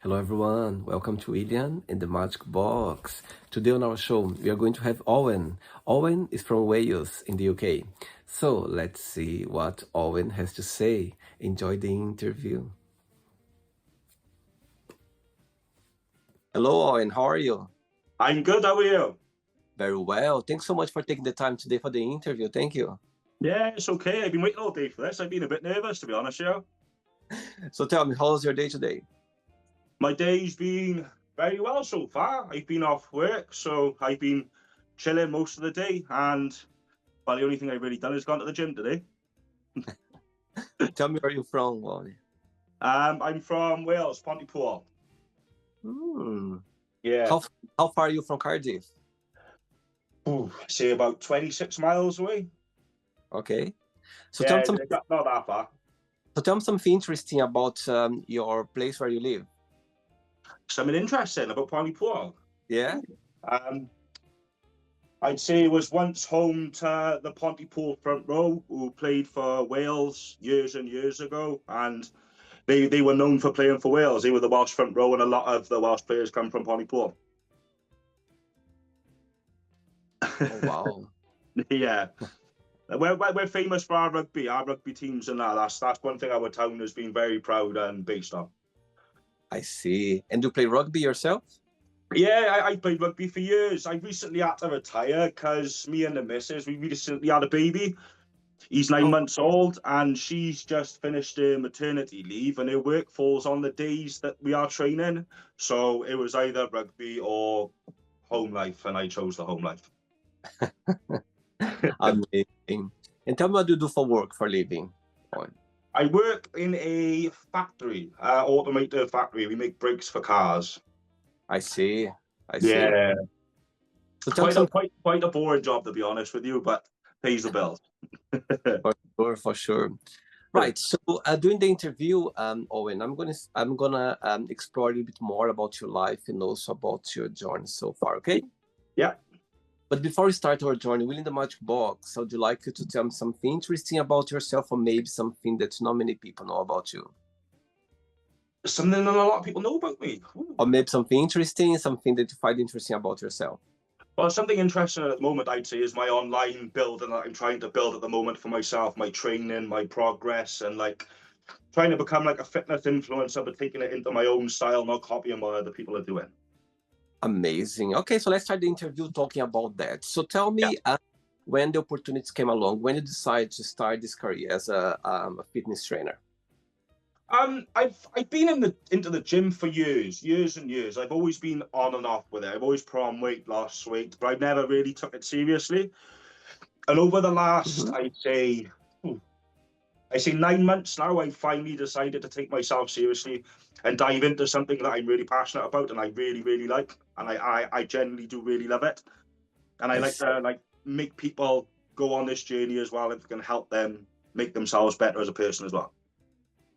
Hello everyone, welcome to William and the Magic Box. Today on our show, we are going to have Owen. Owen is from Wales in the UK. So let's see what Owen has to say. Enjoy the interview. Hello Owen, how are you? I'm good. How are you? Very well. Thanks so much for taking the time today for the interview. Thank you. Yeah, it's okay. I've been waiting all day for this. I've been a bit nervous, to be honest, you. So tell me, how was your day today? My day's been very well so far. I've been off work, so I've been chilling most of the day. And well, the only thing I've really done is gone to the gym today. Tell me where you're from, Owen. I'm from Wales, Pontypool. Hmm. Yeah, How far are you from Cardiff? say about 26 miles away. Okay. So tell Yeah, me some, not that far. so tell me something interesting about your place where you live. Something interesting about Pontypool. Yeah? Um, I'd say it was once home to the Pontypool front row, who played for Wales years and years ago, and they were known for playing for Wales. They were the Welsh front row, and a lot of the Welsh players come from Pontypool. Oh, wow. Yeah, we're famous for our rugby teams, and that's one thing our town has been very proud and based on. I see. And do you play rugby yourself? Yeah, I played rugby for years. I recently had to retire because me and the missus, we recently had a baby. He's 9 months old, and she's just finished her maternity leave, and her work falls on the days that we are training. So it was either rugby or home life, and I chose the home life. Amazing. And tell me what you do for work, for living. Owen. I work in a factory, automated factory. We make brakes for cars. I see. I see. Yeah, So tell me some quite a boring job, to be honest with you, but pays the bills. for sure, for sure. Right. So during the interview, Owen, I'm gonna explore a little bit more about your life and also about your journey so far. Okay. Yeah. But before we start our journey, within the Magic Box, I would like you to tell me something interesting about yourself, or maybe something that not many people know about you. Something that a lot of people know about me. Ooh. Or maybe something interesting, something that you find interesting about yourself. Well, something interesting at the moment, I'd say, is my online building that I'm trying to build at the moment for myself, my training, my progress, and like trying to become like a fitness influencer, but taking it into my own style, not copying what other people are doing. Amazing. Okay, so let's start the interview talking about that. So tell Yeah. me, when the opportunities came along, when you decided to start this career as a fitness trainer. I've been into the gym for years and years. I've always been on and off with it. I've always put on weight, lost weight, but I never really took it seriously. And over the last, Mhm. I say 9 months now, I finally decided to take myself seriously and dive into something that I'm really passionate about and I really like. And I genuinely do really love it. And I I like see. to like make people go on this journey as well if it can help them make themselves better as a person as well.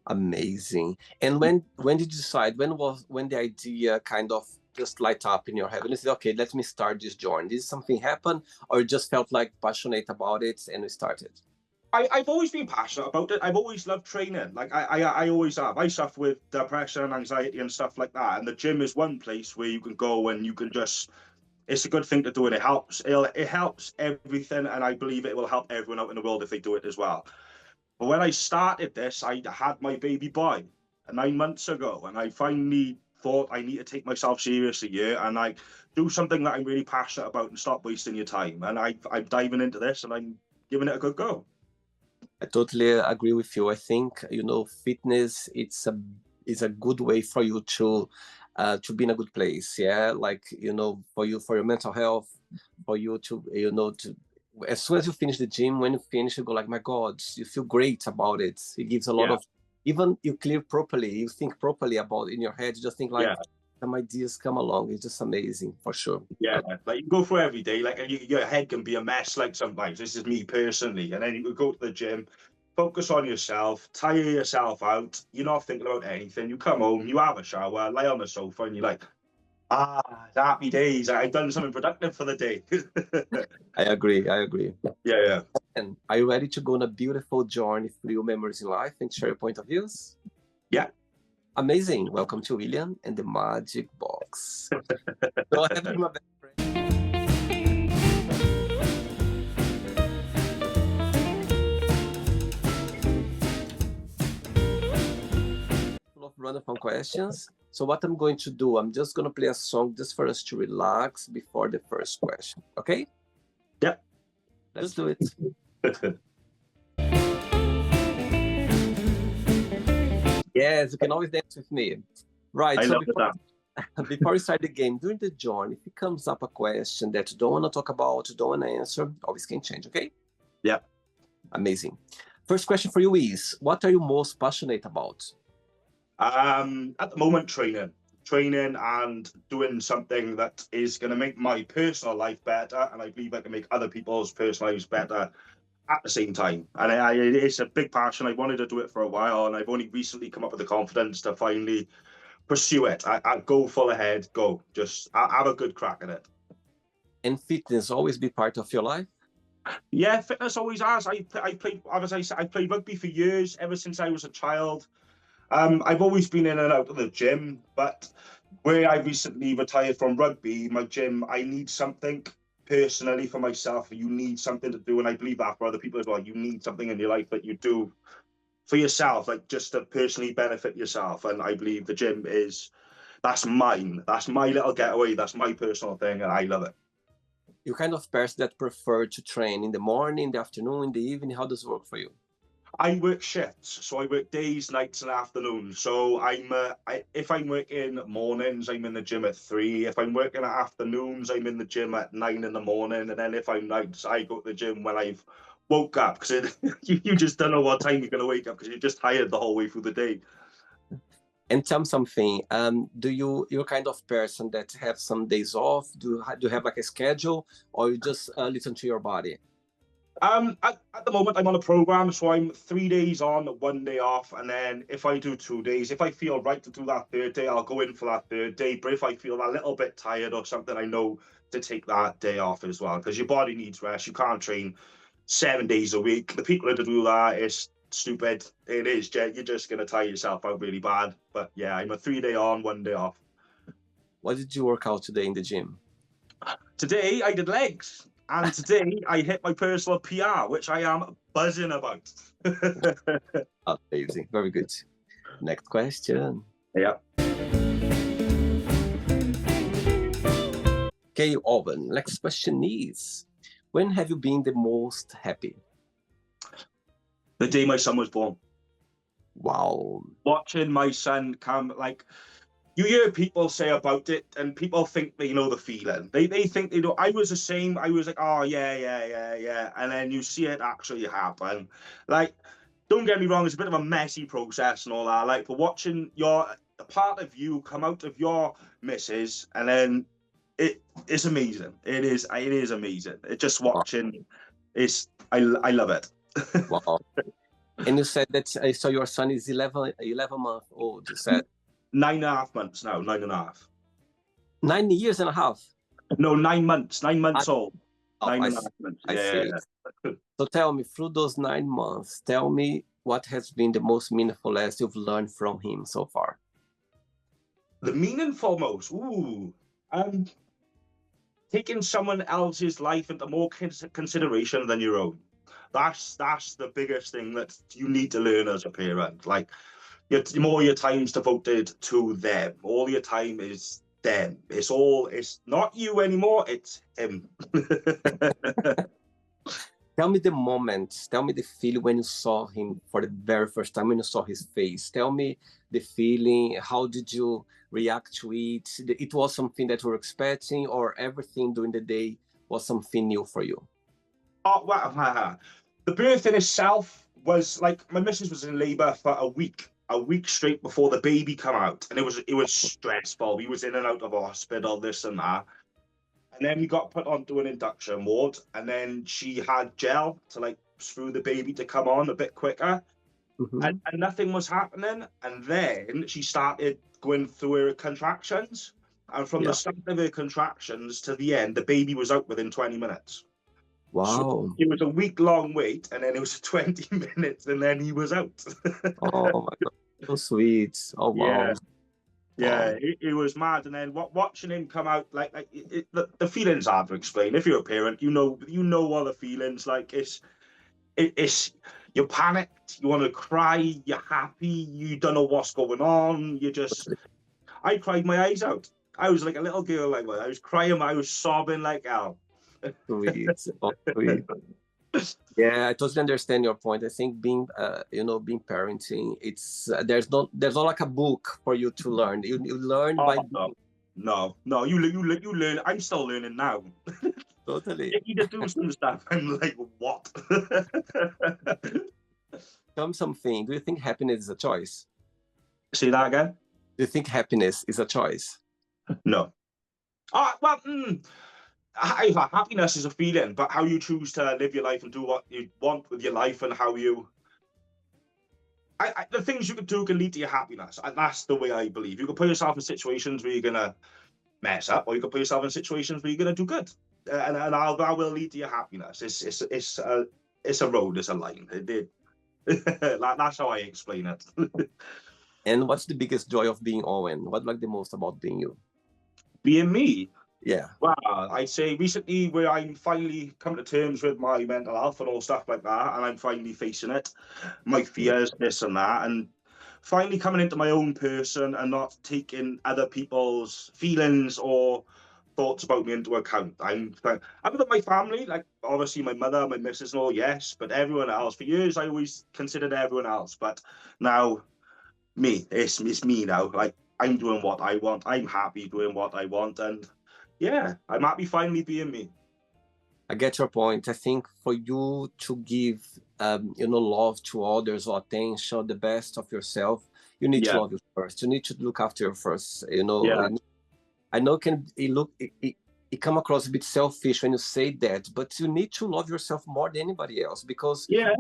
Amazing. And when did you decide? When the idea kind of just light up in your head? When you said, okay, let me start this journey. Did something happen, or you just felt like passionate about it and we started? I've always been passionate about it. I've always loved training. Like I always have. I suffer with depression and anxiety and stuff like that. And the gym is one place where you can go and you can just, it's a good thing to do and it helps. It helps everything. And I believe it will help everyone out in the world if they do it as well. But when I started this, I had my baby boy 9 months ago. And I finally thought I need to take myself seriously here and like do something that I'm really passionate about and stop wasting your time. And I'm diving into this and I'm giving it a good go. I totally agree with you. I think fitness it's a good way for you to be in a good place. Yeah, like for you, for your mental health, for you to to as soon as you finish the gym, when you finish, you go like, my God, you feel great about it. It gives a lot Yeah. of, even you clear properly, you think properly about in your head. You just think like Yeah. some ideas come along. It's just amazing for sure. Yeah, like you can go through every day. Like your head can be a mess. Like sometimes this is me personally, and then you could go to the gym, focus on yourself, tire yourself out. You're not thinking about anything. You come home, you have a shower, lay on the sofa, and you're like, happy days. I've done something productive for the day. I agree. I agree. Yeah, yeah, And are you ready to go on a beautiful journey through your memories in life and share your point of views? yeah. Amazing. Welcome to William and the Magic Box. So I have been my best friend. Full of random fun questions. So what I'm going to do, I'm just going to play a song just for us to relax before the first question. Okay? Yep. Let's do it. Yes, you can always dance with me. Right. I So love that. before we start the game, during the journey, if it comes up a question that you don't want to talk about, you don't want to answer, always can change, okay? Yeah. Amazing. First question for you is, what are you most passionate about? At the moment, training and doing something that is going to make my personal life better, and I believe I can make other people's personal lives better at the same time. And it's a big passion. I wanted to do it for a while, and I've only recently come up with the confidence to finally pursue it. I go full ahead, I have a good crack at it. And fitness always be part of your life? Yeah, fitness always has. I played, as I said, I played rugby for years, ever since I was a child. I've always been in and out of the gym, but where I recently retired from rugby, my gym, I need something personally for myself. You need something to do, and I believe that for other people as well. You need something in your life that you do for yourself, like just to personally benefit yourself. And I believe the gym that's mine. That's my little getaway. That's my personal thing, and I love it. You're kind of person that prefer to train in the morning, in the afternoon, in the evening. How does it work for you? I work shifts, so I work days, nights, and afternoons. So if I'm working mornings, I'm in the gym at 3. If I'm working afternoons, I'm in the gym at 9 in the morning. And then if I'm nights, I go to the gym when I've woke up, because you just don't know what time you're going to wake up because you're just tired the whole way through the day. And tell me something. You're kind of person that have some days off? Do you have like a schedule, or you just listen to your body? At the moment, I'm on a program, so I'm 3 days on, 1 day off, and then if I do 2 days, if I feel right to do that third day, I'll go in for that third day. But if I feel a little bit tired or something, I know to take that day off as well, because your body needs rest. You can't train 7 days a week. The people that do that is stupid. It is. You're just going to tire yourself out really bad. But yeah, I'm a 3 day on, 1 day off. What did you work out today in the gym? Today, I did legs. And today, I hit my personal PR, which I am buzzing about. Amazing. Very good. Next question. Yeah. Okay, Owen. Next question is, when have you been the most happy? The day my son was born. Wow. Watching my son come, like, you hear people say about it, and people think they know the feeling. They think they know. I was the same. I was like, oh, yeah. And then you see it actually happen. Like, don't get me wrong, it's a bit of a messy process and all that. Like, but watching a part of you come out of your missus, and then it's amazing. It is amazing. It just watching I love it. Wow. And you said that so your son is 11 months old, you said? 9.5 months now, 9.5. 9 years and a half? No, 9 months. 9 months old. Oh, 9.5 months. Yeah. So tell me, through those 9 months, tell me what has been the most meaningful lesson you've learned from him so far? The meaningful most? Ooh. Taking someone else's life into more consideration than your own. That's the biggest thing that you need to learn as a parent. Like, more your time's devoted to them. All your time is them. It's not you anymore, it's him. Tell me the moment, tell me the feeling when you saw him for the very first time, when you saw his face. Tell me the feeling, how did you react to it? It was something that you were expecting, or everything during the day was something new for you? Oh, wow. The birth in itself was like, my missus was in labor for a week straight before the baby come out, and it was stressful. We was in and out of hospital, this and that, and then we got put onto an induction ward, and then she had gel to like screw the baby to come on a bit quicker. And nothing was happening, and then she started going through her contractions, and from the start of her contractions to the end, the baby was out within 20 minutes. Wow. So it was a week-long wait, and then it was 20 minutes, and then he was out. Oh my God. So sweet. Oh Yeah. wow. Yeah, Wow. it was mad, and then watching him come out, the feelings hard to explain. If you're a parent, you know all the feelings. Like it's you're panicked, you want to cry, you're happy, you don't know what's going on. I cried my eyes out. I was like a little girl, like I was crying, I was sobbing like hell. Sweet. Oh, sweet. Yeah, I totally understand your point. I think being, being parenting, it's there's not like a book for you to learn. You learn Oh by no, being. no, you learn. I'm still learning now. Totally. Get me to do some stuff. I'm like, what? Come something. Do you think happiness is a choice? Say that again? Do you think happiness is a choice? No. Well, happiness is a feeling, but how you choose to live your life and do what you want with your life, and how the things you can do can lead to your happiness. And that's the way I believe. You can put yourself in situations where you're gonna mess up, or you can put yourself in situations where you're gonna do good, and that will lead to your happiness. It's a road, it's a line. That's how I explain it. And what's the biggest joy of being Owen? What like the most about being you? Being me. Yeah. Well, I'd say recently where I'm finally come to terms with my mental health and all stuff like that, and I'm finally facing it, my fears, this and that, and finally coming into my own person and not taking other people's feelings or thoughts about me into account. I'm with my family, like obviously my mother, my missus, and all, yes, but everyone else. For years, I always considered everyone else, but now it's me now. Like I'm doing what I want. I'm happy doing what I want, and yeah, I'm happy finally being me. I get your point. I think for you to give, love to others or attention, the best of yourself, you need to Yeah, love you first. You need to look after you first. yeah, I know it come across a bit selfish when you say that, but you need to love yourself more than anybody else because yeah,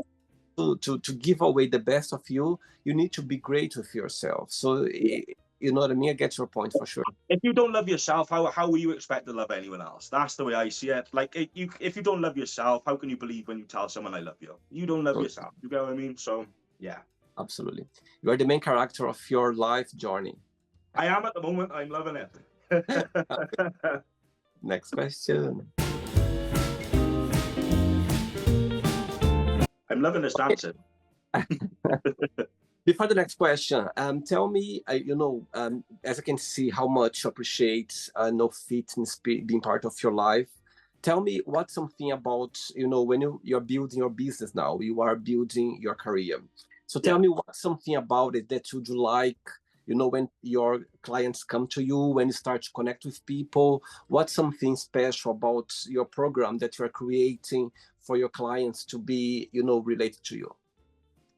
to give away the best of you, you need to be great with yourself. So yeah. you know what I mean? I get your point for sure. If you don't love yourself, how will you expect to love anyone else? That's the way I see it. Like if you don't love yourself, how can you believe when you tell someone I love you? You don't love So, yourself. You get what I mean? So yeah, absolutely. You are the main character of your life journey. I am at the moment. I'm loving it. Next question. I'm loving this dancing. Before the next question, tell me, as I can see how much you appreciate no fitness being part of your life. Tell me what's something about, when you're building your business now, you are building your career. So Yeah. tell me what's something about it that you'd like, when your clients come to you, when you start to connect with people, what's something special about your program that you're creating for your clients to be, related to you?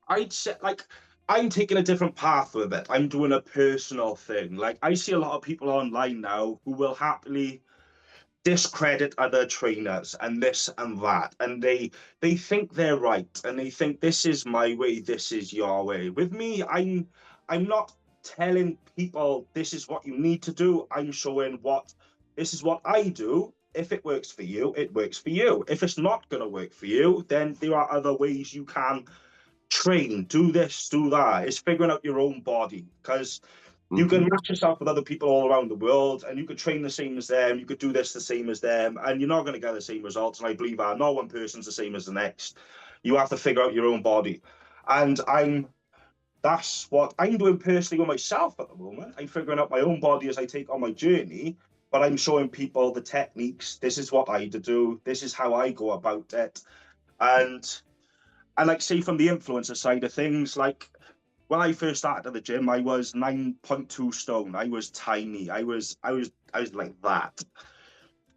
I'd say like I'm taking a different path with it. I'm doing a personal thing. Like I see a lot of people online now who will happily discredit other trainers and this and that, and they think they're right, and they think this is my way, this is your way. With me, I'm not telling people this is what you need to do. I'm showing what this is what I do. If it works for you, it works for you. If it's not going to work for you, then there are other ways you can train, do this, do that. It's figuring out your own body, because you can match yourself with other people all around the world, and you could train the same as them, you could do this the same as them, and you're not going to get the same results. And I believe that no one person's the same as the next. You have to figure out your own body. And that's what I'm doing personally with myself at the moment. I'm figuring out my own body as I take on my journey, but I'm showing people the techniques. This is what I do, this is how I go about it. And like, say, from the influencer side of things, like when I first started at the gym, I was 9.2 stone. I was tiny. I was like that.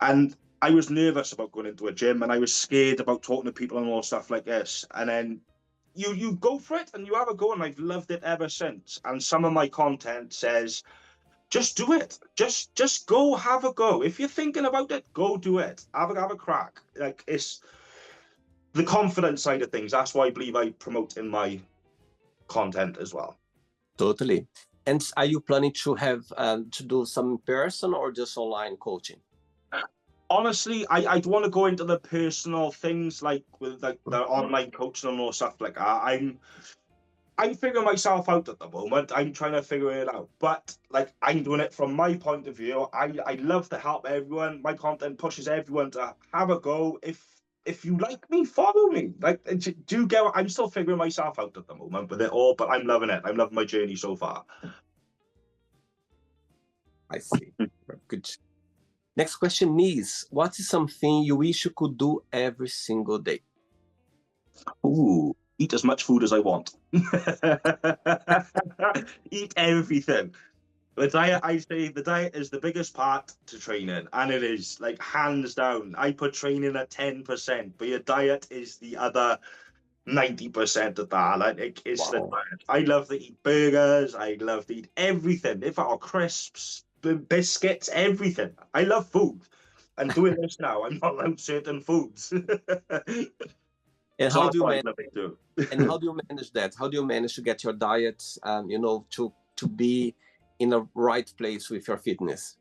And I was nervous about going into a gym, and I was scared about talking to people and all stuff like this. And then you go for it and you have a go, and I've loved it ever since. And some of my content says, just do it. Just go have a go. If you're thinking about it, go do it. Have a crack. Like, it's the confidence side of things. That's why I believe I promote in my content as well. Totally. And are you planning to have to do some in person or just online coaching? Honestly, I'd want to go into the personal things, like with like the online coaching and all stuff like that. I'm figuring myself out at the moment. I'm trying to figure it out. But like I'm doing it from my point of view. I love to help everyone. My content pushes everyone to have a go. If you like me, follow me. Like, do you get what I'm still figuring myself out at the moment with it all, but I'm loving it. I'm loving my journey so far. I see. Good. Next question is, what is something you wish you could do every single day? Ooh, eat as much food as I want. Eat everything. The diet, I say the diet is the biggest part to training, and it is like hands down. I put training at 10%, but your diet is the other 90% of that. Like it's the Wow. diet. I love to eat burgers. I love to eat everything. If I are crisps, biscuits, everything. I love food. And doing this now, I'm not allowed certain foods. And So how that's do you what I manage? love to do. And how do you manage that? How do you manage to get your diet, to be in a right place with your fitness?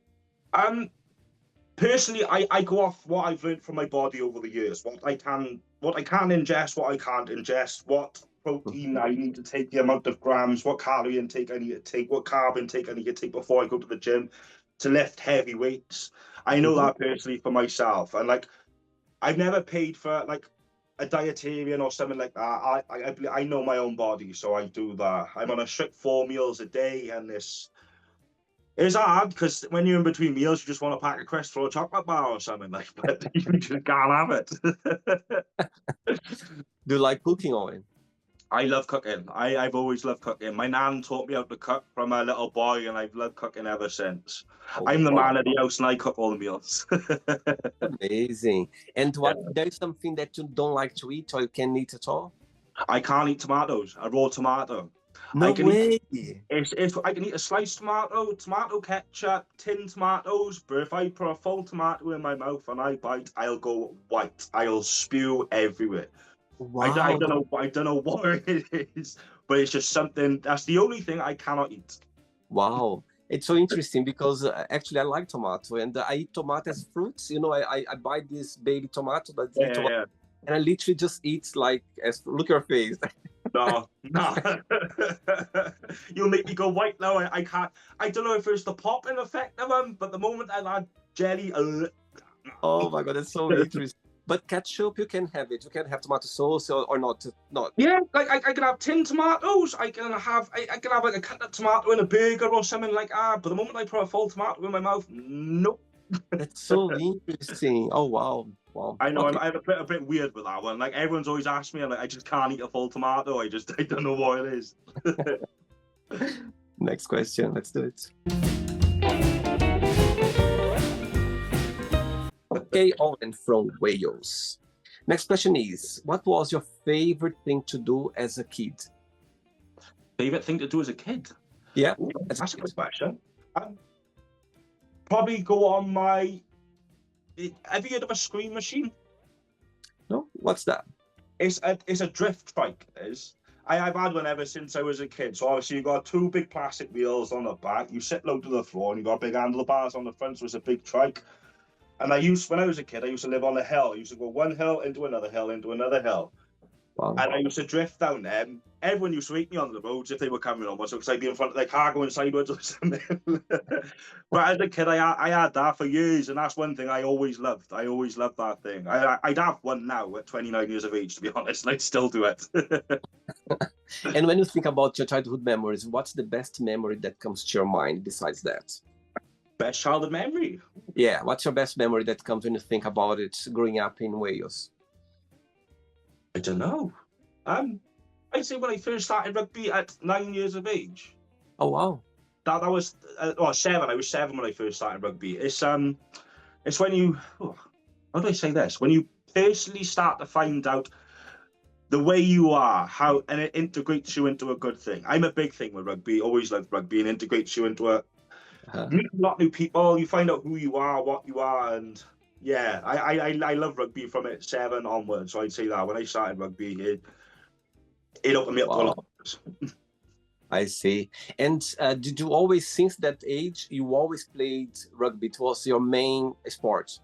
Personally, I go off what I've learned from my body over the years, what I can ingest, what I can't ingest, what protein I need to take, the amount of grams, what calorie intake I need to take, what carb intake I need to take before I go to the gym to lift heavy weights. I know that personally for myself, and like I've never paid for like a dietarian or something like that. I know my own body, so I do that. I'm on a strict 4 meals a day, and it's hard because when you're in between meals, you just want a pack of crisps or a chocolate bar or something like. But you just can't have it. Do you like cooking, Owen? I love cooking. I've always loved cooking. My nan taught me how to cook from a little boy, and I've loved cooking ever since. Oh, I'm the wow. man of the house, and I cook all the meals. Amazing. And what Yeah. there is something that you don't like to eat or you can't eat at all? I can't eat tomatoes. A raw tomato. No I can eat. way. If I can eat a sliced tomato, tomato ketchup, tin tomatoes, but if I put a full tomato in my mouth and I bite, I'll go white. I'll spew everywhere. I Wow. don't know. I don't know what it is, but it's just something. That's the only thing I cannot eat. Wow. It's so interesting because actually I like tomato and I eat tomato as fruits. I buy this baby tomato that's little, Yeah. and I literally just eat like, look at your face. No, no. You'll make me go white now. I can't. I don't know if it's the popping effect of them, but the moment I add jelly, Oh my God, that's so interesting. But ketchup, you can have it. You can have tomato sauce or not. Not. yeah, like I can have tin tomatoes. I can have like a cut up tomato in a burger or something like that. But the moment I put a full tomato in my mouth, nope. That's so interesting. Oh wow, wow. I know Okay. I'm a bit weird with that one. Like everyone's always asked me, and like I just can't eat a full tomato. I don't know what it is. Next question. Let's do it. Okay, Owen from Wales. Next question is, what was your favorite thing to do as a kid? Favorite thing to do as a kid? Yeah, Ooh, that's a good question. Probably go on my. Have you heard of a screen machine? No, what's that? It's a drift trike. It is. I've had one ever since I was a kid. So obviously you got two big plastic wheels on the back. You sit low to the floor, and you got big handlebars on the front. So it's a big trike. And when I was a kid, I used to live on a hill. I used to go one hill into another hill into another hill. Wow. And I used to drift down them. Everyone used to hate me on the roads if they were coming on, so because I'd be in front of their car going sideways or something. But as a kid, I had that for years, and that's one thing I always loved. I always loved that thing. I'd have one now at 29 years of age, to be honest, and I'd still do it. And when you think about your childhood memories, what's the best memory that comes to your mind besides that? Best childhood memory? Yeah, what's your best memory that comes when you think about it growing up in Wales? I don't know. I'd say when I first started rugby at 9 years of age. Oh wow. That was 7. I was 7 when I first started rugby. It's when you how do I say this? When you personally start to find out the way you are, and it integrates you into a good thing. I'm a big thing with rugby. Always loved rugby, and integrates you into meet a lot of new people. You find out who you are, what you are, and yeah, I love rugby from 7 onwards. So I'd say that when I started rugby, it opened me up to a lot. I see. And did you always, since that age, you always played rugby? It was your main sport?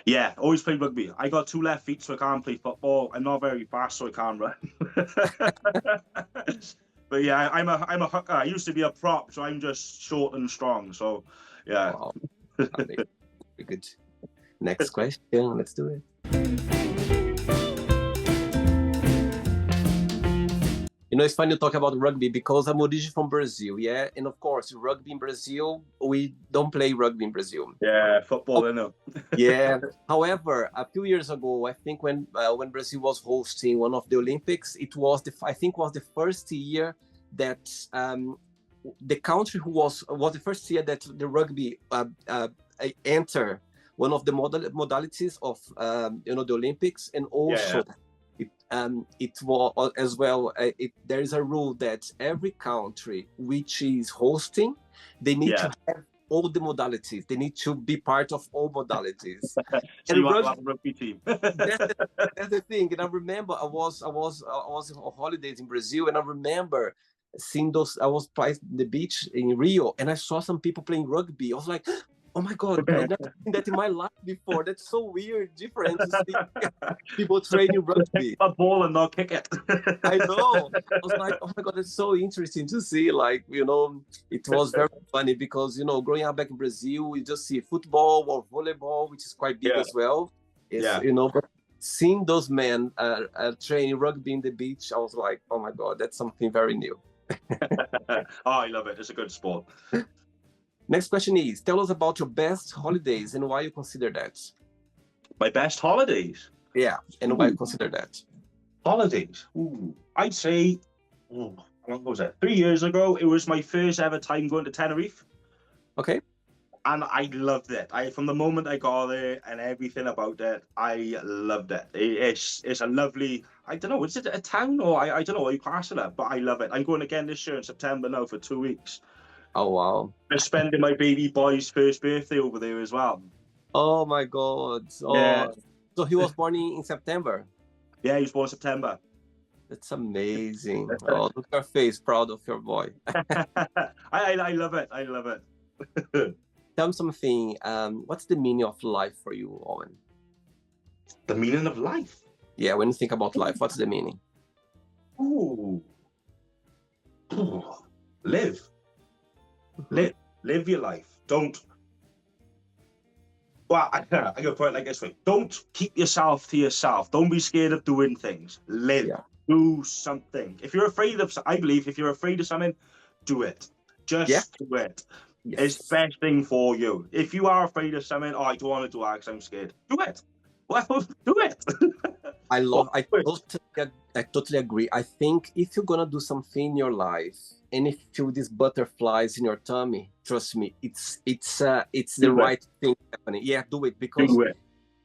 Yeah, always played rugby. I got 2 left feet, so I can't play football. I'm not very fast, so I can't run. But yeah, I'm a hooker. I used to be a prop, so I'm just short and strong. So yeah. Wow, amazing. Very good. Next question. Let's do it. You know, it's funny to talk about rugby because I'm originally from Brazil, yeah? And of course, rugby in Brazil, we don't play rugby in Brazil. Yeah, football, I know. Yeah. However, a few years ago, I think when Brazil was hosting one of the Olympics, it was the first year that the country who was the first year that the rugby enter one of the modalities of the Olympics, and also it was as well. There is a rule that every country which is hosting, they need to have all the modalities. They need to be part of all modalities. So and you want to have a rugby team. That's the thing. And I remember I was on holidays in Brazil, and I remember seeing those. I was by the beach in Rio, and I saw some people playing rugby. I was like, oh my God, I never seen that in my life before. That's so weird, different to see people training rugby. A ball and not kick it. I know. I was like, oh my God, it's so interesting to see. Like, it was very funny because, growing up back in Brazil, we just see football or volleyball, which is quite big as well. But seeing those men training rugby in the beach, I was like, oh my God, that's something very new. Oh, I love it. It's a good sport. Next question is, tell us about your best holidays and why you consider that. My best holidays? Yeah, and why you consider that. Holidays? Ooh. I'd say, how long was it? 3 years ago, it was my first ever time going to Tenerife. Okay. And I loved it. From the moment I got there and everything about it, I loved it. It's a lovely, I don't know, is it a town or I don't know what you class it at, but I love it. I'm going again this year in September now for 2 weeks. Oh, wow. I'm spending my baby boy's first birthday over there as well. Oh, my God. Oh, yeah. So he was born in September? Yeah, he was born in September. That's amazing. Oh, look at your face, proud of your boy. I love it. I love it. Tell me something. What's the meaning of life for you, Owen? The meaning of life? Yeah, when you think about life, what's the meaning? Ooh. Live. Live your life. Don't. Well, I can put it like this way. Don't keep yourself to yourself. Don't be scared of doing things. Live. Yeah. Do something. If you're afraid of, I believe, if you're afraid of something, do it. Just do it. Yes. It's the best thing for you. If you are afraid of something, I don't want to do it because I'm scared. Do it. Well, do it. I totally agree. I think if you're gonna do something in your life and if you feel these butterflies in your tummy, trust me, it's the right thing happening. Yeah, do it, because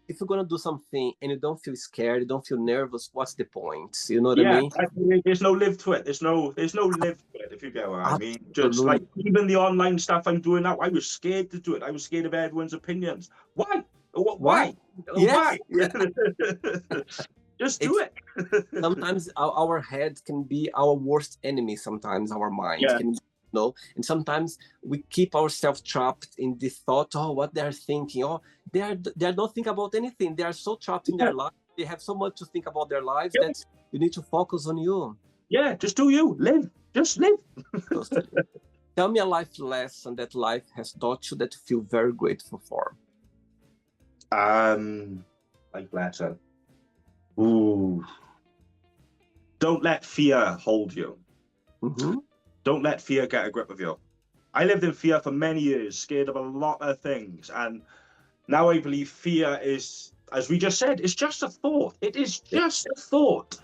if you're gonna do something and you don't feel scared, you don't feel nervous, what's the point? You know what I mean? There's no live to it. There's no live to it, if you get what I mean. Just like even the online stuff I'm doing now, I was scared to do it. I was scared of everyone's opinions. Why? Why? Yes. Why? Just do it. Sometimes our head can be our worst enemy. Sometimes our mind can, and sometimes we keep ourselves trapped in this thought. Oh, what they're thinking. Oh, they don't think about anything. They are so trapped in their life. They have so much to think about their lives that you need to focus on you. Yeah, just do you. Live. Just live. Tell me a life lesson that life has taught you that you feel very grateful for. Life lesson. Ooh. Don't let fear hold you. Mm-hmm. Don't let fear get a grip of you. I lived in fear for many years, scared of a lot of things. And now I believe fear is, as we just said, it's just a thought. It is just a thought.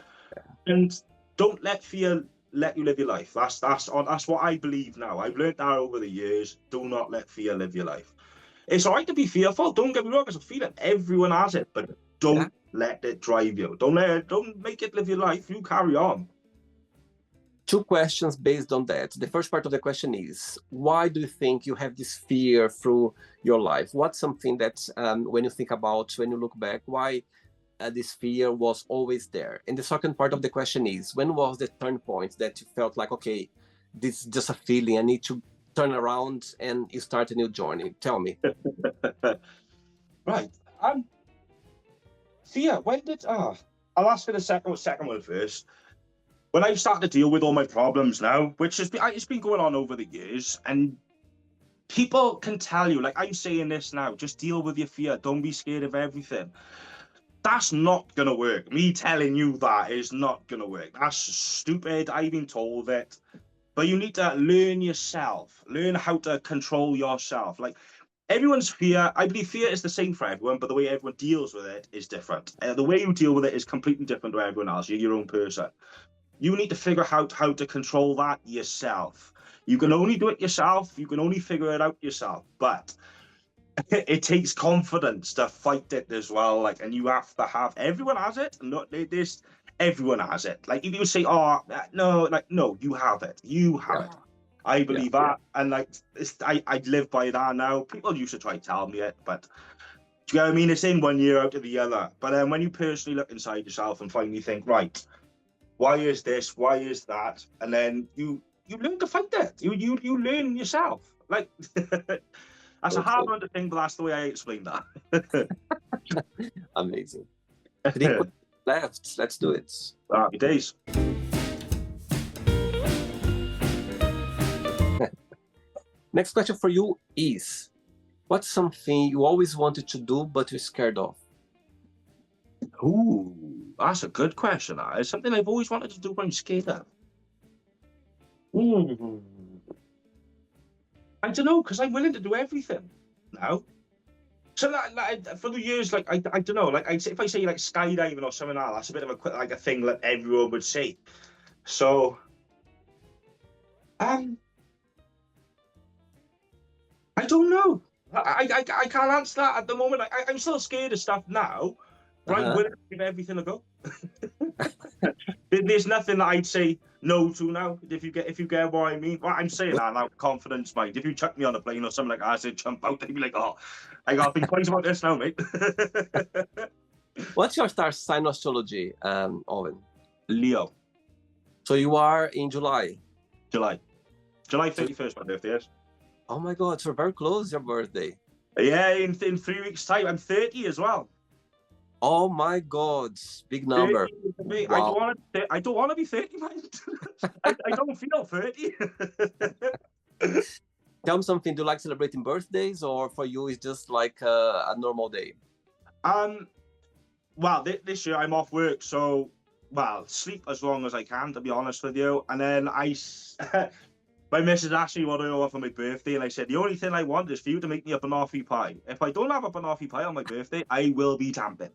And don't let fear let you live your life. That's what I believe now. I've learned that over the years. Do not let fear live your life. It's all right to be fearful. Don't get me wrong. It's a feeling. Everyone has it, but don't let it drive you. Don't make it live your life. You carry on. 2 questions based on that. The first part of the question is, why do you think you have this fear through your life? What's something that when you think about, when you look back, why this fear was always there? And the second part of the question is, when was the turn point that you felt like, okay, this is just a feeling, I need to turn around and you start a new journey? Tell me. Right. Fear. When did I'll ask for the second one first. when I start to deal with all my problems now, which has been, it's been going on over the years, and people can tell you, like I'm saying this now, just deal with your fear. Don't be scared of everything. That's not gonna work. Me telling you that is not gonna work. That's stupid. I've been told it. But you need to learn yourself. Learn how to control yourself. Like everyone's fear, I believe fear is the same for everyone, but the way everyone deals with it is different. The way you deal with it is completely different to everyone else. You're your own person. You need to figure out how to control that yourself. You can only do it yourself. You can only figure it out yourself. But it takes confidence to fight it as well. Like, and you have to have. Everyone has it. Not this. Everyone has it. Like, if you say, "Oh, no," like, no, you have it. You have Yeah, it. I yeah, believe that, and like, I live by that now. People used to try to tell me it, but do you know what I mean? It's in one year out of the other. But then when you personally look inside yourself and finally think, right, why is this? Why is that? And then you learn to fight it. You learn yourself. Like that's a hard totally. one to think, but that's the way I explain that. Amazing. 3 questions left. Let's do it. Happy days. Next question for you is, what's something you always wanted to do but you're scared of? Ooh, that's a good question. It's something I've always wanted to do, but I'm scared of. Ooh. I don't know, because I'm willing to do everything now. So like, for the years, like I don't know, like if I say like skydiving or something like that, that's a bit of a thing that everyone would say. So I don't know. I can't answer that at the moment. I'm still scared of stuff now, but I'm willing to give everything a go. There's nothing that I'd say no to now. If you get what I mean. Well, I'm saying that now, confidence, mind. If you chuck me on a plane or something like that, I say jump out, I'd be like, oh, I gotta think twice about this now, mate. What's your star sign astrology, Owen? Leo. So you are in July. July 31st, my birthday is. Oh my God, so very close your birthday. Yeah, in 3 weeks' time, I'm 30 as well. Oh my God, big number. Wow. I don't want to be 30, man. I don't feel 30. Tell me something. Do you like celebrating birthdays, or for you it's just like a normal day? Well, this year I'm off work, so sleep as long as I can, to be honest with you. And then my missus asked me what I want for my birthday, and I said the only thing I want is for you to make me a banoffee pie. If I don't have a banoffee pie on my birthday, I will be camping.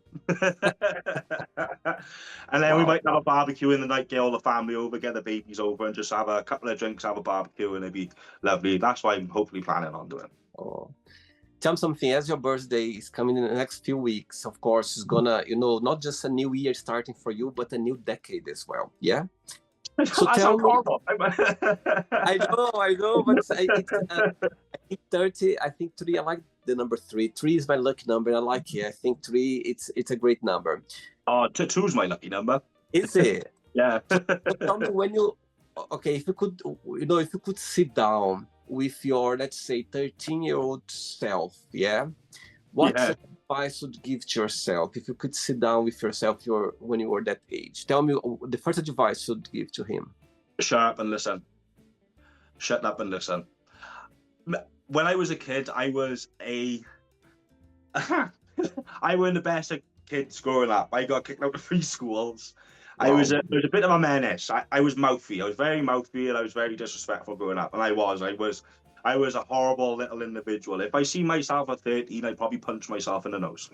And then we might have a barbecue in the night, get all the family over, get the babies over, and just have a couple of drinks, have a barbecue, and it'd be lovely. That's what I'm hopefully planning on doing. Oh. Tell me something, as your birthday is coming in the next few weeks, of course, it's gonna, not just a new year starting for you, but a new decade as well. Yeah? So tell me, I know, but I think 30, I think 3, I like the number 3. 3 is my lucky number. I like it. I think 3, it's a great number. Oh, 2 is my lucky number. Is it? Yeah. So tell me if you could sit down with your, let's say, 13-year-old self, yeah? What advice would give to yourself if you could sit down with yourself when you were that age? Tell me the first advice you'd give to him. Shut up and listen. Shut up and listen. When I was a kid, I was I weren't the best of kids growing up. I got kicked out of 3 schools. Wow. I was a bit of a menace. I was mouthy. I was very mouthy, and I was very disrespectful growing up. And I was a horrible little individual. If I see myself at 13, I'd probably punch myself in the nose.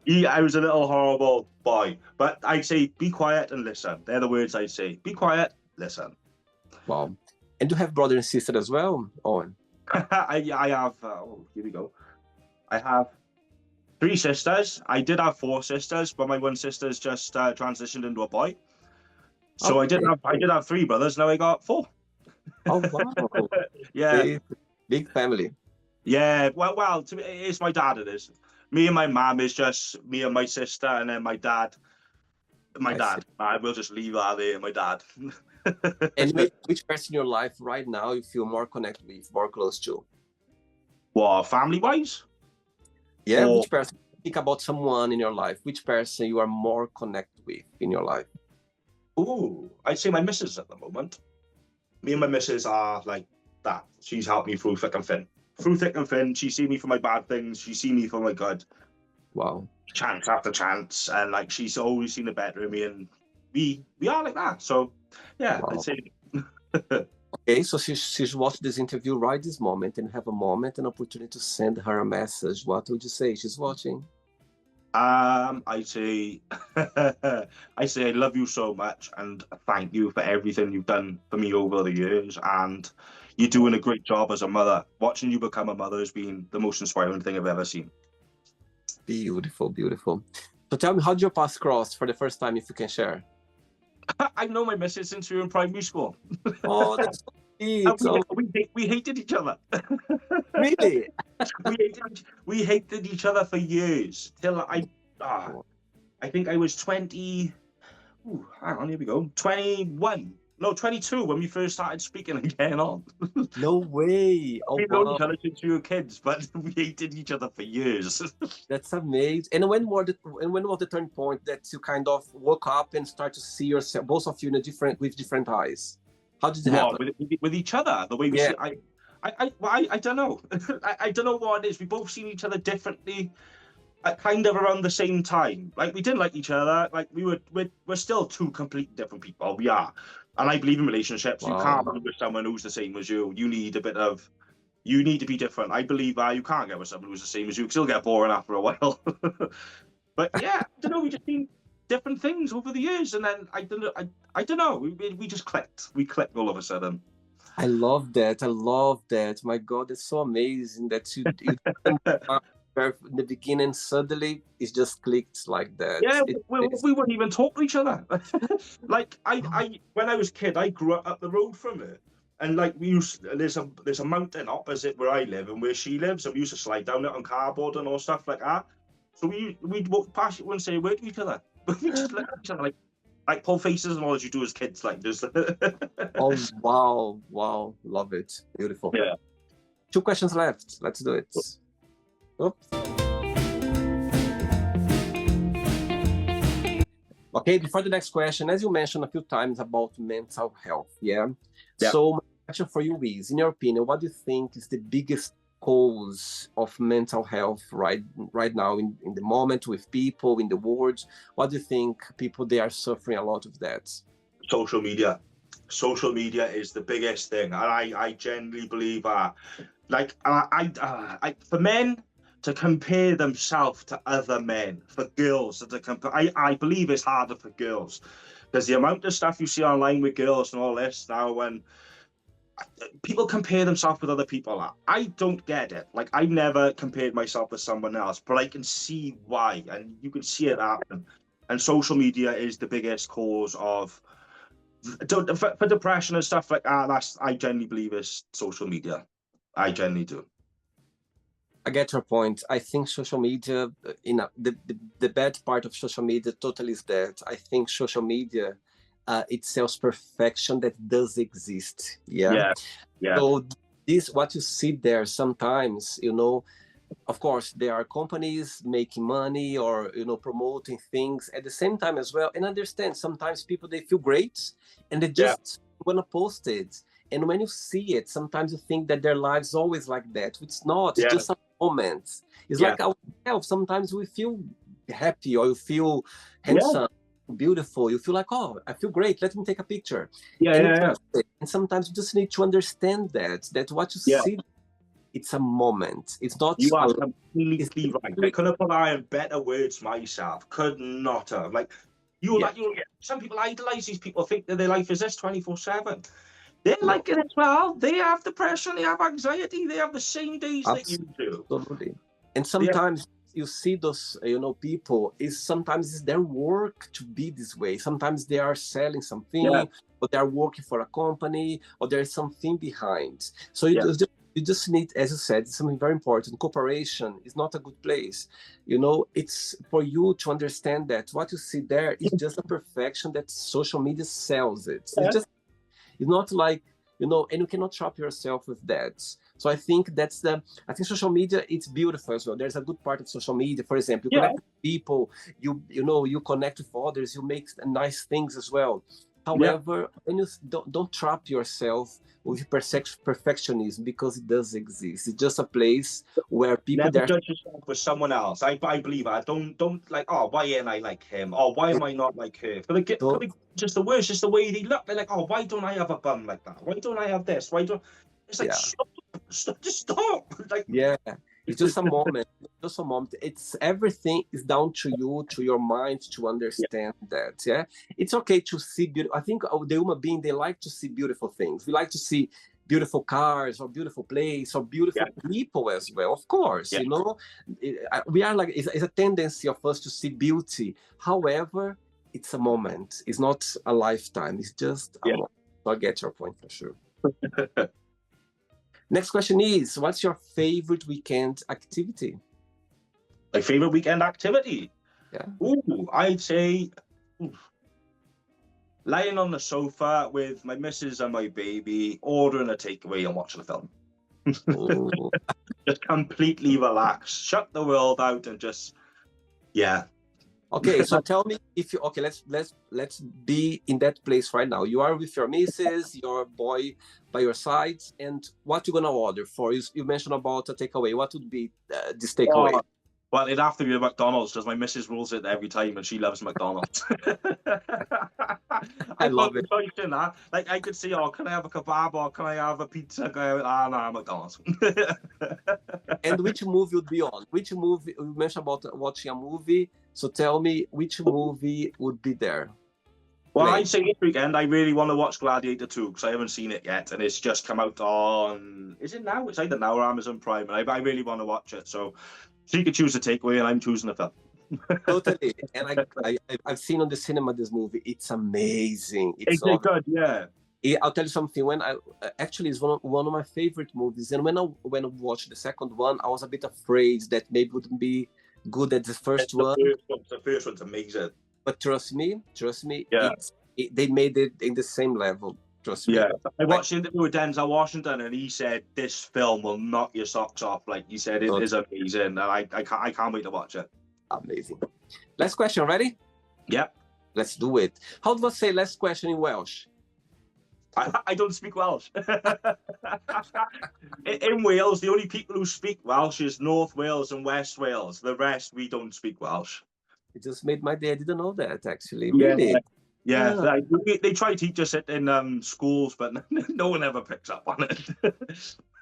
I was a little horrible boy. But I'd say, be quiet and listen. They're the words I'd say. Be quiet, listen. Wow. And do you have brother and sister as well, Owen? I have, here we go. I have 3 sisters. I did have 4 sisters, but my one sister's just transitioned into a boy. So okay. I did have 3 brothers. Now I got 4. Oh wow! Yeah, big family. Yeah, well, it's my dad. It is me and my mom is just me and my sister, and then my dad. I will just leave that there. My dad. And which person in your life right now you feel more connected with, more close to? Well, family-wise? Yeah, which person? Think about someone in your life. Which person you are more connected with in your life? Ooh, I'd say my missus at the moment. Me and my missus are like that. She's helped me through thick and thin. Through thick and thin, she's seen me for my bad things. She's seen me for my good. Wow. Chance after chance, and like she's always seen the better in me, and we are like that. So yeah, Wow. I'd say. Okay, so she's watched this interview right this moment and have a moment, an opportunity to send her a message. What would you say? She's watching. I say, I say, I love you so much, and thank you for everything you've done for me over the years. And you're doing a great job as a mother. Watching you become a mother has been the most inspiring thing I've ever seen. Beautiful, beautiful. So tell me, how did your paths cross for the first time, if you can share? I know my missus since we were in primary school. Oh, that's so sweet. we, Oh, we hated each other. really? we hated each other for years till I think I was 20. Ooh, hang on, here we go. 21. No, 22 when we first started speaking and getting on. No way. Oh, We've known wow. each other since we were kids, but we hated each other for years. That's amazing. And when was the turning point that you kind of woke up and start to see yourself, both of you, in a with different eyes? How did it happen? With each other, the way we Yeah. see. I don't know. I don't know what it is. We both seen each other differently, kind of around the same time. Like we didn't like each other. Like we're still two completely different people. We are, and I believe in relationships. You Wow. can't be with someone who's the same as you. You need you need to be different. I believe you can't get with someone who's the same as you because you'll get boring after a while. But yeah, I don't know. We just seen different things over the years, and then I don't know. We just clicked. We clicked all of a sudden. I love that. I love that. My God, it's so amazing that you in the beginning, suddenly it just clicked like that. Yeah, we wouldn't even talk to each other. Like when I was a kid, I grew up the road from her, and like there's a mountain opposite where I live and where she lives, and we used to slide down it on cardboard and all stuff like that. So we'd walk past it and say a word to each other, but we just look at each other like pull faces and all that you do as kids, like just. Oh, wow, wow, love it, beautiful. Yeah. 2 questions left. Let's do it. Oops. Okay, before the next question, as you mentioned a few times about mental health, yeah? So my question for you is, in your opinion, what do you think is the biggest cause of mental health right now in the moment with people in the world? What do you think people, they are suffering a lot of that? Social media. Social media is the biggest thing, and I genuinely believe like for men to compare themselves to other men, for girls to compare, I believe it's harder for girls because the amount of stuff you see online with girls and all this now, when people compare themselves with other people, I don't get it. Like I never compared myself with someone else, but I can see why, and you can see it happen. And social media is the biggest cause of for depression and stuff like that. I genuinely believe is social media. I genuinely do. I get your point. I think social media, the bad part of social media totally is that I think social media, it sells perfection that does exist. Yeah. So this, what you see there sometimes, of course, there are companies making money or, promoting things at the same time as well. And understand, sometimes people, they feel great and they just want to post it. And when you see it, sometimes you think that their lives always like that. It's not, it's just a moment. It's like ourselves. Sometimes we feel happy or you feel handsome, beautiful. You feel like, oh, I feel great. Let me take a picture. And sometimes you just need to understand that what you see, it's a moment. It's not. You are completely right. I couldn't put that in better words myself. Could not have. Like some people idolize these people, think that their life is this 24/7. They're like it as well. They have depression, they have anxiety, they have the same days that you do. Absolutely. And sometimes you see those, people, sometimes it's their work to be this way. Sometimes they are selling something, or they are working for a company, or there's something behind. So you just need, as you said, something very important. Cooperation is not a good place. It's for you to understand that what you see there is just a perfection that social media sells it. It's not like you know, and you cannot trap yourself with that. So I think I think social media, it's beautiful as well. There's a good part of social media. For example, you Yeah, connect with people, you know, you connect with others, you make nice things as well. yeah. However, when you don't trap yourself with perfectionism, because it does exist. It's just a place where people Never there. judge yourself with someone else. I believe that. Don't like, oh, why ain't I like him? Or why am I not like her? For the just the worst, just the way they look. They're like, oh, why don't I have a bum like that? Why don't I have this? Why don't? It's like, Yeah. stop, just stop. Like, Yeah, it's just a moment. Just a moment. It's everything is down to you, to your mind, to yeah, understand that. Yeah, it's okay to see beautiful. I think the human being, they like to see beautiful things. We like to see beautiful cars or beautiful place or yeah, beautiful people as well. Of course, yeah, you know, we are like, it's a tendency of us to see beauty. However, it's a moment. It's not a lifetime. It's just a yeah. moment. So I get your point for sure. Next question is, what's your favorite weekend activity? My favorite weekend activity. Yeah. Ooh, I'd say lying on the sofa with my missus and my baby, ordering a takeaway and watching a film. Oh. Just completely relax, shut the world out, and just, yeah. Okay, so tell me if you, okay, let's be in that place right now. You are with your missus, your boy by your side, and what you gonna order for? You mentioned about a takeaway. What would be this takeaway? Oh, well, it'd have to be a McDonald's because my missus rules it every time and she loves McDonald's. I I put love the it. choice in that. Like, I could say, oh, can I have a kebab or can I have a pizza? No, McDonald's. And which movie would be on? Which movie? You mentioned about watching a movie, so tell me which movie would be there. Well, Play. I'd say this weekend I really want to watch Gladiator 2 because I haven't seen it yet and it's just come out on. Is it now? It's either now or Amazon Prime, and I really want to watch it. So she could choose a takeaway and I'm choosing a film. Totally. And I've seen on the cinema this movie. It's amazing. It's Is it good? Yeah. I'll tell you something. When I actually, it's one of my favorite movies, and when I watched the second one, I was a bit afraid that maybe it wouldn't be good as the first one. The first one's amazing. But trust me, Yeah. they made it in the same level. Trust me. Yeah, I watched the interview with Denzel Washington, and he said this film will knock your socks off. Like he said, it is amazing, and I can't wait to watch it. Amazing. Last question. Ready? Yeah. Let's do it. How do I say last question in Welsh? I don't speak Welsh. In Wales, the only people who speak Welsh is North Wales and West Wales. The rest, we don't speak Welsh. It just made my day. I didn't know that, actually. Yeah. Really? Yeah. They try to teach us it in schools, but no one ever picks up on it.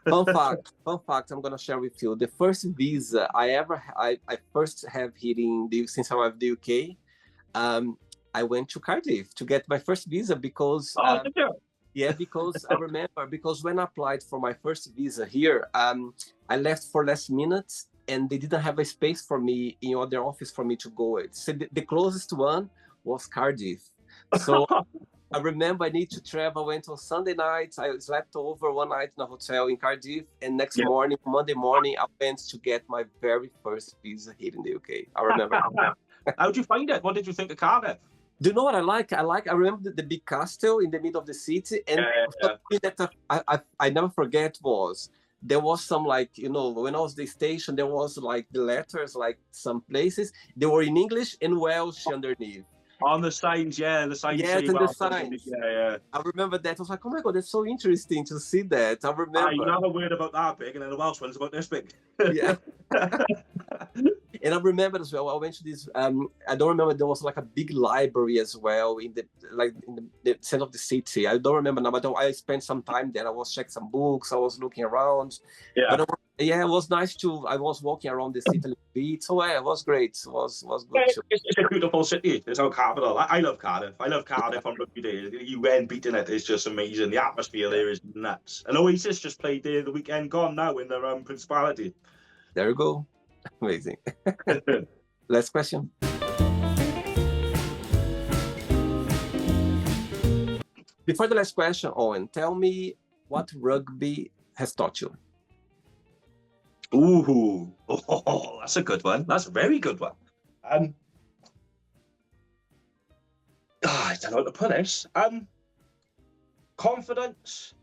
Fun fact, I'm gonna share with you. The first visa I first have here since I arrived in the UK, I went to Cardiff to get my first visa because because I remember, because when I applied for my first visa here, I left for last minute and they didn't have a space for me in other office for me to go. So the closest one was Cardiff. So I remember I need to travel. I went on Sunday night. I slept over one night in a hotel in Cardiff, and next morning, Monday morning, I went to get my very first visa here in the UK. I remember. How did you find it? What did you think of Cardiff? Do you know what I like? I remember the big castle in the middle of the city, and something that I never forget was there was some, like, you know, when I was at the station, there was like the letters, like some places they were in English and Welsh underneath. On the signs, the signs. Yes, and the signs. Yeah. I remember that. I was like, oh my God, that's so interesting to see that. I remember. You have a word about that big, and then the Welsh one's about this big. Yeah. And I remember as well, I went to this, I don't remember, there was like a big library as well in the center of the city. I don't remember now, but I spent some time there. I was checking some books, I was looking around. Yeah. But it was nice I was walking around the city a little bit. So yeah, it was great. It was good too. It's a beautiful city. It's our capital. I love Cardiff. I love Cardiff on rugby day. The UN beating it is just amazing. The atmosphere there is nuts. And Oasis just played there the weekend gone now in their Principality. There you go. Amazing. Last question. Before the last question, Owen, tell me what rugby has taught you. Ooh, that's a good one. That's a very good one. I don't know how to put this. Confidence,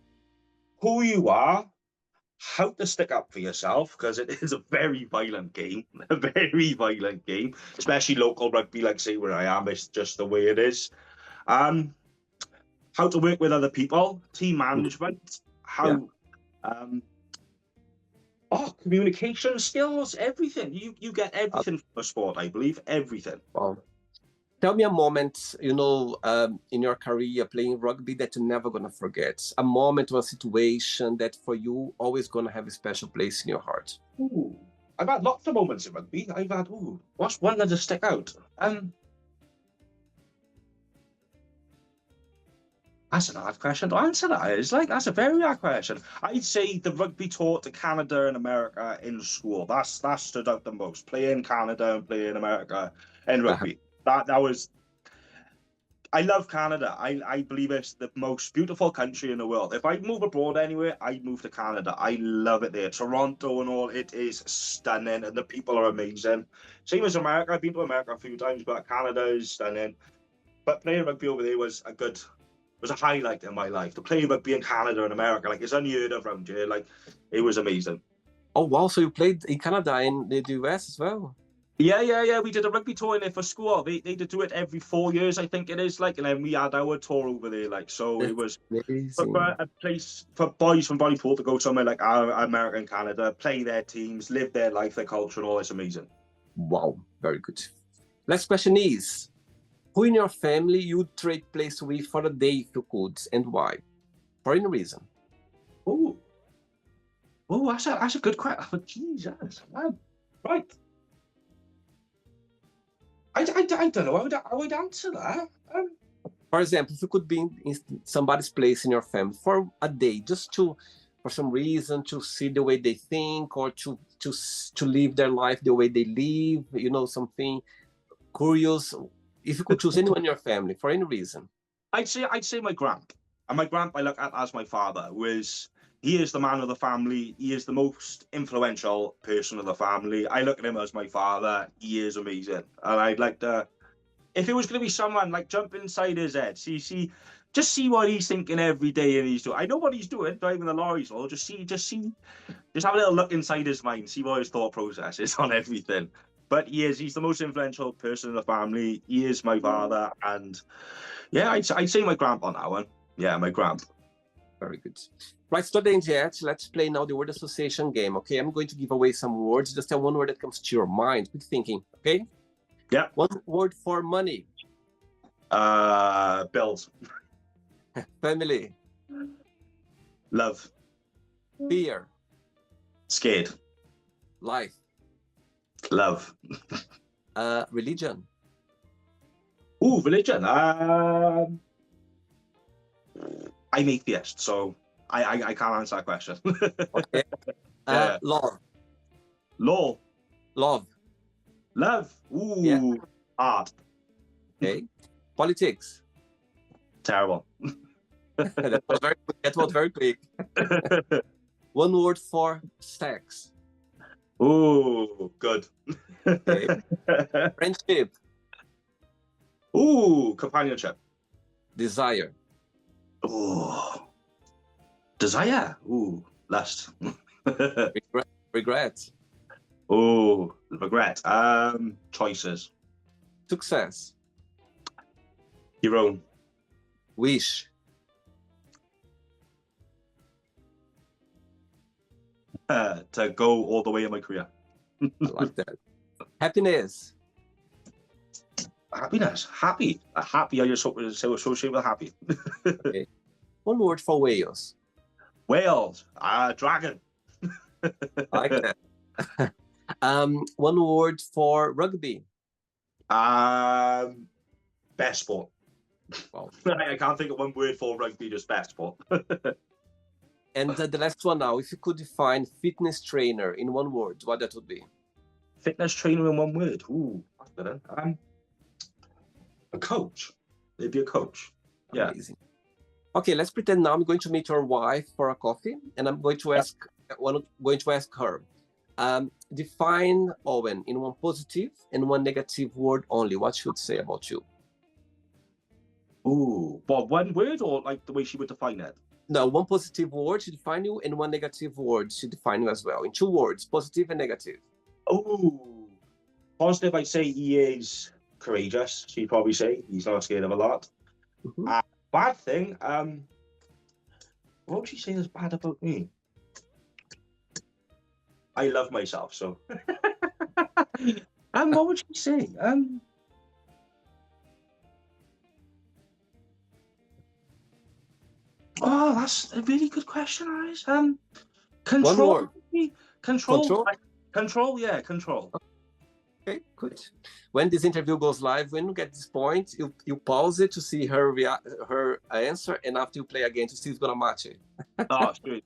who you are, how to stick up for yourself, because it is a very violent game, a very violent game, especially local rugby, like say where I am, it's just the way it is. How to work with other people, team management, Yeah. how communication skills, everything. You get everything from the sport, I believe, everything. Wow. Tell me a moment, in your career playing rugby that you're never gonna forget. A moment or a situation that for you always gonna have a special place in your heart. Ooh, I've had lots of moments in rugby. I've had, what's one that just stick out? That's an hard question to answer. That's a very hard question. I'd say the rugby tour to Canada and America in school. That stood out the most. Playing Canada and playing America in rugby. That was. I love Canada. I believe it's the most beautiful country in the world. If I move abroad anywhere, I'd move to Canada. I love it there. Toronto and all, it is stunning, and the people are amazing. Same as America. I've been to America a few times, but Canada is stunning. But playing rugby over there was a highlight in my life. To play rugby in Canada and America, like it's unheard of around here. Like it was amazing. Oh wow! So you played in Canada and the US as well? Yeah. We did a rugby tour in there for school. They do it every 4 years, I think it is. Like, and then we had our tour over there. Like, so it was for a place for boys from Bonnypool to go somewhere like America and Canada, play their teams, live their life, their culture, and all. It's amazing. Wow, very good. Next question is: who in your family you'd trade place with for a day if you could, and why? For any reason. Oh, that's a good question. Oh, Jesus, man. Right. I don't know. I would answer that. For example, if you could be in somebody's place in your family for a day, just for some reason, to see the way they think, or to live their life the way they live, something curious. If you could choose anyone in your family for any reason. I'd say my grandpa. And my grandpa I look at as my father, he is the man of the family. He is the most influential person of the family. I look at him as my father. He is amazing. And I'd like to, if it was going to be someone, like jump inside his head, just see what he's thinking every day and he's doing. I know what he's doing, driving the lorries, or just have a little look inside his mind, see what his thought process is on everything. But he's the most influential person in the family. He is my father. And yeah, I'd say my grandpa now. And yeah, my grandpa. Very good. Right, students, let's play now the word association game, okay? I'm going to give away some words. Just tell one word that comes to your mind. Quick thinking, okay? Yeah. One word for money. Bills. Family. Love. Fear. Scared. Life. Love. Religion. Ooh, religion. I'm atheist, so I can't answer that question. Okay. Love. Law. Love. Love. Ooh. Yeah. Art. Okay. Politics. Terrible. That was very quick. One word for sex. Ooh, good. Okay. Friendship. Ooh, companionship. Desire. Ooh. Desire. Ooh, lust. Regret. Ooh, regret. Choices. Success. Your own. Wish. To go all the way in my career. I like that. Happiness. Happiness. Happy. Happy. I just associate with happy. Okay. One word for Wales. Wales. Dragon. I like that. One word for rugby. Best sport. Wow. I can't think of one word for rugby, just best sport. And the last one now, if you could define fitness trainer in one word, what that would be? Fitness trainer in one word. Ooh, that's better. A coach. Maybe a coach. Yeah. Amazing. Okay, let's pretend now I'm going to meet your wife for a coffee, and I'm going to ask her. Define Owen in one positive and one negative word only. What should say about you? Ooh, but one word or like the way she would define it? No, one positive word to define you and one negative word to define you as well. In 2 words, positive and negative. Oh, positive, I'd say he is courageous. So you'd probably say he's not scared of a lot. Mm-hmm. Bad thing, what would you say is bad about me? I love myself, so. What would you say? Oh, that's a really good question, Aris. Control. One word. Control. Control. Control. Yeah, control. Okay, good. When this interview goes live, when you get this point, you pause it to see her answer, and after you play again to see who's gonna match it. Oh, sweet.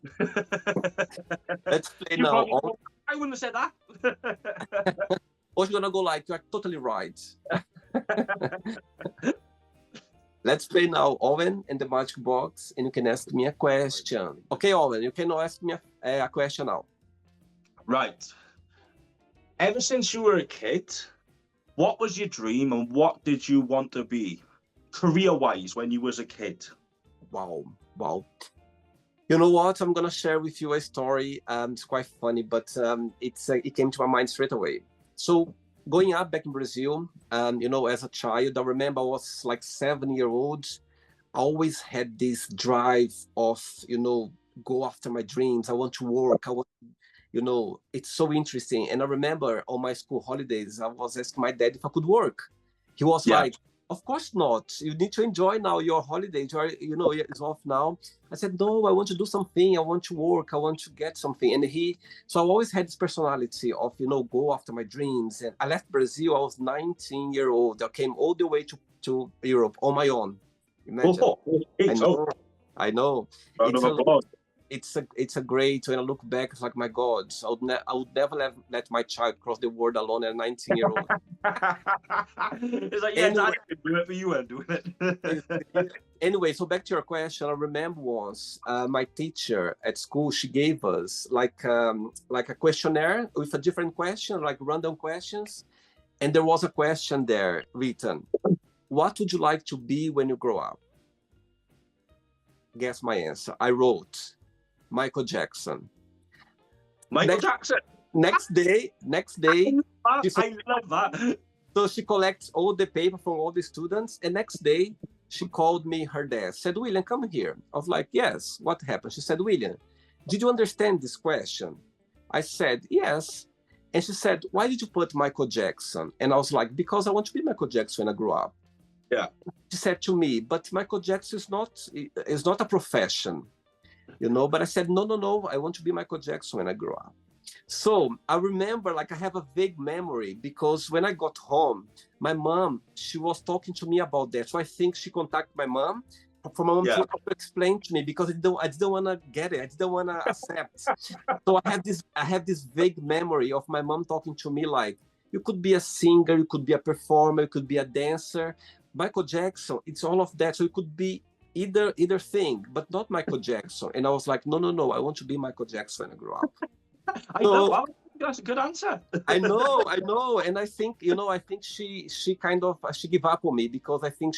Let's play now. I wouldn't have said that. Or you're gonna go like, you are totally right. Let's play now, Owen, in the magic box, and you can ask me a question. Okay, Owen, you can ask me a question now. Right. Ever since you were a kid, what was your dream and what did you want to be career-wise when you was a kid? Wow. You know what? I'm gonna share with you a story. It's quite funny, but it came to my mind straight away. So growing up back in Brazil, as a child, I remember I was like 7-year-old. I always had this drive of, go after my dreams. I want to work. It's so interesting. And I remember on my school holidays, I was asking my dad if I could work. He was like, of course not. You need to enjoy now your holidays. It's off now. I said, no, I want to do something. I want to work. I want to get something. And so I always had this personality of, go after my dreams. And I left Brazil. I was 19-year-old. I came all the way to Europe on my own. Imagine. I know. It's a great, when I look back, it's like, my God, I would never let my child cross the world alone at a 19-year-old. It's like, yeah, anyway, I can do it, but you weren't doing it. Anyway, so back to your question, I remember once my teacher at school, she gave us like a questionnaire with a different question, like random questions. And there was a question there written, what would you like to be when you grow up? Guess my answer. I wrote, Michael Jackson. Jackson. Next day. I love that. So she collects all the paper from all the students, and next day she called me her desk. Said, William, come here. I was like, yes. What happened? She said, William, did you understand this question? I said, yes. And she said, why did you put Michael Jackson? And I was like, because I want to be Michael Jackson when I grow up. Yeah. She said to me, but Michael Jackson is not a profession. But I said, no, I want to be Michael Jackson when I grow up. So I remember, I have a vague memory, because when I got home, my mom, she was talking to me about that. So I think she contacted my mom for my mom to explain to me, because I didn't want to get it. I didn't want to accept. So I have this vague memory of my mom talking to me like, you could be a singer, you could be a performer, you could be a dancer. Michael Jackson, it's all of that. So it could be either thing, but not Michael Jackson. And I was like, no, I want to be Michael Jackson when I grow up. That's a good answer. I know. And I think, she kind of, she gave up on me, because I think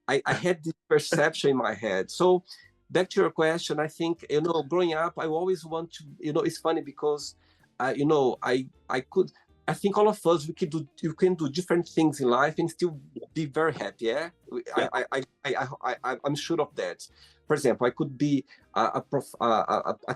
I had this perception in my head. So back to your question, I think, growing up, I always want to, it's funny because, I think all of us, you can do different things in life and still be very happy. Yeah, I'm sure of that. For example, I could be a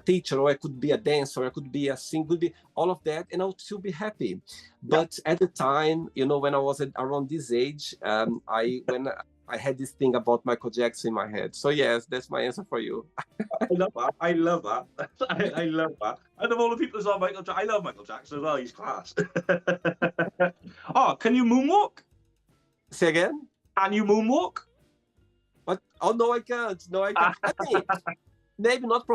teacher, or I could be a dancer, or I could be a singer, could be all of that, and I would still be happy. But at the time, when I was around this age, I had this thing about Michael Jackson in my head. So yes, that's my answer for you. I love that. I love that. Out of all the people who saw Michael Jackson, I love Michael Jackson as well. He's class. Oh, can you moonwalk? Say again? Can you moonwalk? But no, I can't. No, I can't. I think maybe not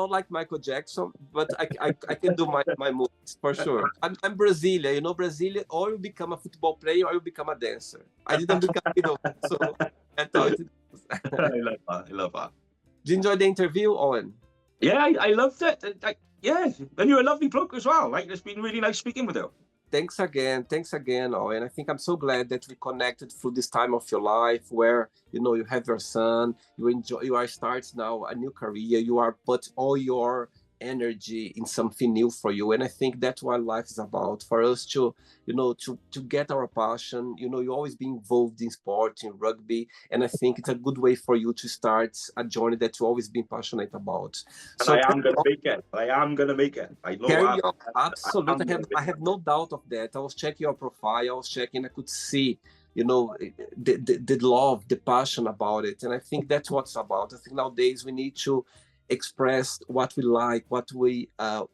like Michael Jackson, but I can do my moves for sure. I'm Brazilian, Brazilian, or you become a football player or you become a dancer. I didn't become, so that's how it is. I love that. Did you enjoy the interview, Owen? Yeah, I loved it. And you're a lovely bloke as well. It's been really nice speaking with you. Thanks again, Owen. I think I'm so glad that we connected through this time of your life where you have your son, you are starting now a new career, you are put all your energy in something new for you. And I think that's what life is about. For us to, to get our passion, you always be involved in sport, in rugby. And I think it's a good way for you to start a journey that you always been passionate about. And So I am going to make it. I am going to make it. I know carry that. on. Absolutely. I I have no doubt of that. I was checking your profile. I was checking. I could see, the love, the passion about it. And I think that's what it's about. I think nowadays we need to express what we like, what we are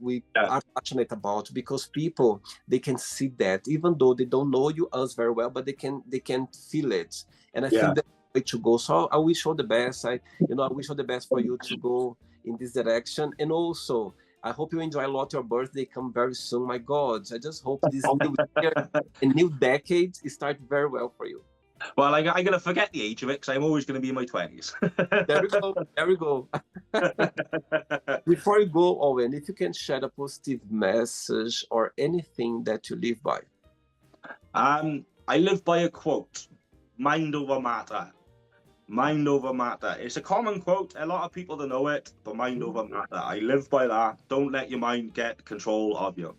passionate about, because people, they can see that, even though they don't know us very well, but they can feel it. And I think that's the way to go. So I wish all the best. I wish all the best for you to go in this direction. And also, I hope you enjoy a lot. Your birthday come very soon. My God, I just hope this new year, a new decade, start very well for you. Well, I'm going to forget the age of it because I'm always going to be in my 20s. There we go. There we go. Before you go, Owen, if you can share a positive message or anything that you live by. I live by a quote: mind over matter. Mind over matter. It's a common quote. A lot of people don't know it, but mind over matter. I live by that. Don't let your mind get control of you.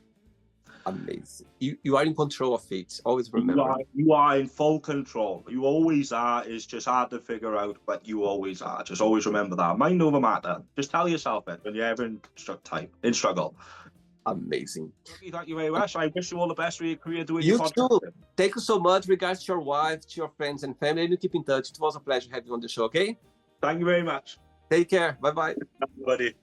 Amazing. You are in control of it. Always remember. You are in full control. You always are. It's just hard to figure out, but you always are. Just always remember that. Mind over matter. Just tell yourself it when you're ever in struggle. Amazing. Thank you very much. I wish you all the best for your career doing you your podcast. Too. Thank you so much. Regards to your wife, to your friends and family, and you keep in touch. It was a pleasure having you on the show, okay? Thank you very much. Take care. Bye-bye. Everybody.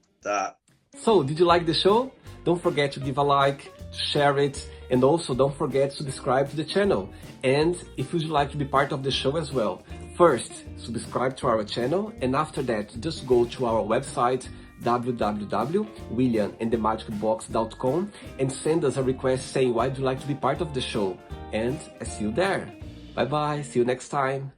So, did you like the show? Don't forget to give a like, to share it, and also don't forget to subscribe to the channel. And if you'd like to be part of the show as well, first, subscribe to our channel, and after that, just go to our website, www.williamandthemagicbox.com, and send us a request saying why you'd like to be part of the show. And I see you there. Bye-bye. See you next time.